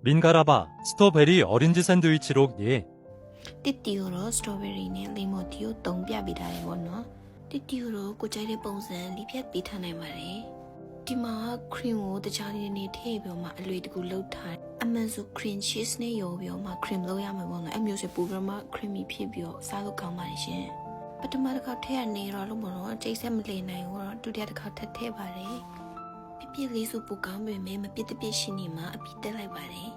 민가라바 스토베리 어린지 샌드위치로 예. တစ်တီကိုတော့ strawberry နဲ့ lemon tea ကိုတုံပြပေးထားတယ်ပေါ့နော်တစ်တီကိုတော့ကိုကြိုက်တဲ့ပုံစံလိဖြတ်ပေးထားနိုင်ပါတယ်ဒီမှာ cream ကိုတခြားနေထည့်ပြီးတော့မှအလွေတကူလောက်ထားအမှန်ဆို cream cheese နဲ့ရောပြီးတော့မှ cream လောက်ရမှာပေါ့နော်အမျိုးဆိုပူပြီးတော့မှ creamy ဖြစ်ပြီးတော့စားလို့ကောင်းပါတယ်ရှင်ပထမတစ်ခါထည့်ရနေတော့လို့ပေါ့နော်ကျိတ်ဆက်မလည်နိုင်ဘူးတော့ဒုတိယတစ်ခါထပ်ထည့်ပါတယ်ပြည့်လေးစုပူကောင်းပေမဲ့မပြည့်တပြည့်ရှိနေမှာအပြည့်တက်လိုက်ပါတယ်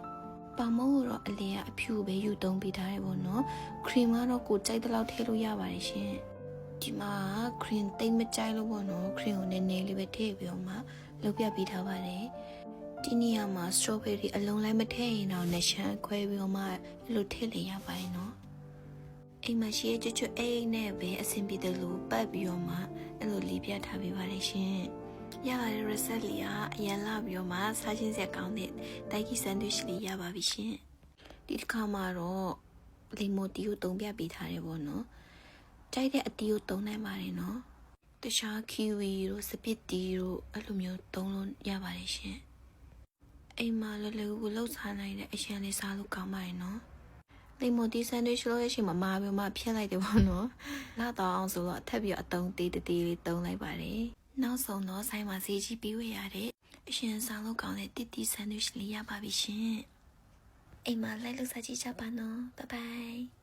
ပါမုံးတော့အလေကအဖြူပဲယူသုံးပေးထားတယ်ပေါ့နော်ခရီမကတော့ကိုကြိုက်တဲ့လောက်ထည့်လို့ရပါတယ်ရှင်ဒီမှာခရင်တိတ်မကြိုက်လို့ပေါ့နော်ခရင်ကိုနည်းနည်းလေးပဲထည့်ပြီးတော့မှလုပ်ပြပေးထားပါတယ်ဒီနေရာမှာ strawberry အလုံးလိုက်မထည့်ရင်တော့နှရှမ်းခွဲပြီးတော့မှအဲ့လိုထည့်လေရပါတယ်နော်အိမ်မှာရှိတဲ့ကျွတ်အိမ်နဲ့ပဲအဆင်ပြေတယ်လို့ပတ်ပြီးတော့မှအဲ့လိုလေးပြထားပေးပါတယ်ရှင်ရလာတဲ့ recipe လေးကအရင်လာပြီးတော့မှစားချင်းဆက်ကောင်းတဲ့တိုက်ကြီး sandwich လေးရပါပြီရှင်ဒီတစ်ခါမှာတော့လီမိုတီကိုတုံးပြပေးထားတယ်ပေါ့နော်ကြိုက်တဲ့အတီးကိုတုံးနိုင်ပါတယ်နော်တခြား kiwi တို့စပစ်တီတို့အဲ့လိုမျိုးတုံးလို့ရပါတယ်ရှင်အိမ်မှာလည်းလည်းကိုလှုပ်စားနိုင်တဲ့အရင်လေးစားလို့ကောင်းပါတယ်နော်လီမိုတီ sandwich လို့ရရှိမှမာပြီးမှဖျက်လိုက်တယ်ပေါ့နော်လာတော့အောင်ဆိုတော့ထပ်ပြီးအတုံးတေးတေးလေးတုံးလိုက်ပါတယ်နောက်ဆုံးတော့ဆိုင်မှာဈေးကြီးပေးဝယ်ရတဲ့အရှင်စားလို့ကောင်းတဲ့တစ်တီ sandwich လေးရပါပြီရှင်အိမ်မှာလိုက်လို့စားကြည့်ကြပါနော်ဘိုင်ဘိုင်